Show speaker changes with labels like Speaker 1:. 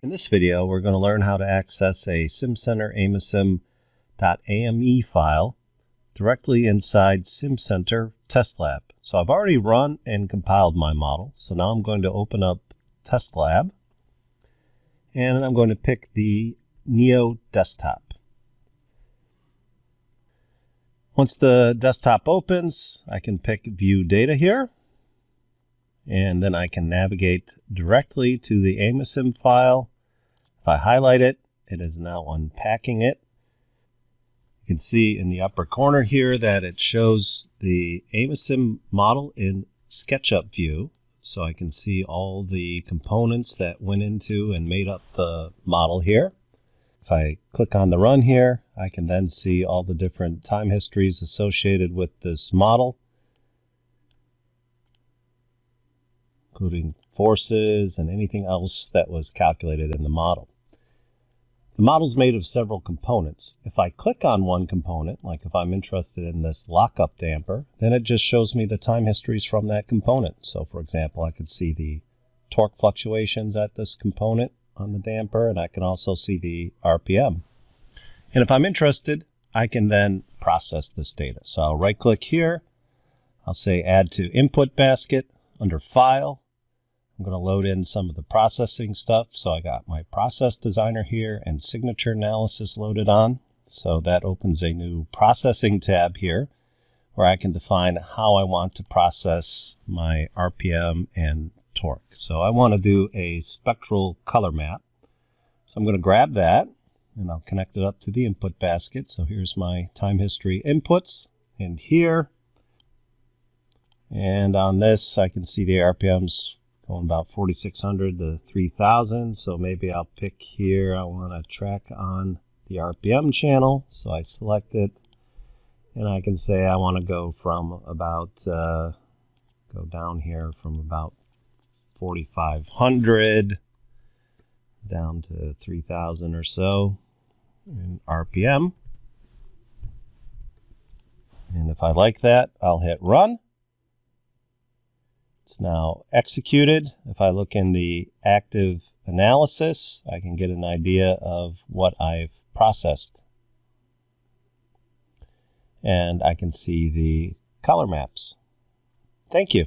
Speaker 1: In this video, we're going to learn how to access a Simcenter Amesim.ame file directly inside Simcenter Testlab. So I've already run and compiled my model. So now I'm going to open up Testlab, and I'm going to pick the Neo desktop. Once the desktop opens, I can pick View Data here, and then I can navigate directly to the Amesim file. If I highlight it, it is now unpacking it. You can see in the upper corner here that it shows the Amesim model in Sketchup view. So I can see all the components that went into and made up the model here. If I click on the run here, I can then see all the different time histories associated with this model, including forces and anything else that was calculated in the model. The model is made of several components. If I click on one component, like if I'm interested in this lockup damper, then it just shows me the time histories from that component. So for example, I could see the torque fluctuations at this component on the damper, and I can also see the RPM. And if I'm interested, I can then process this data. So I'll right click here, I'll say add to input basket. Under file, I'm going to load in some of the processing stuff. So I got my process designer here and signature analysis loaded on. So that opens a new processing tab here where I can define how I want to process my RPM and torque. So I want to do a spectral color map. So I'm going to grab that and I'll connect it up to the input basket. So here's my time history inputs, and here, and on this I can see the RPMs going about 4,600 to 3,000. So maybe I'll pick here, I want to track on the RPM channel. So I select it, and I can say I want to go from about, go down here from about 4,500 down to 3,000 or so in RPM. And if I like that, I'll hit run. It's now executed. If I look in the active analysis, I can get an idea of what I've processed. And I can see the color maps. Thank you.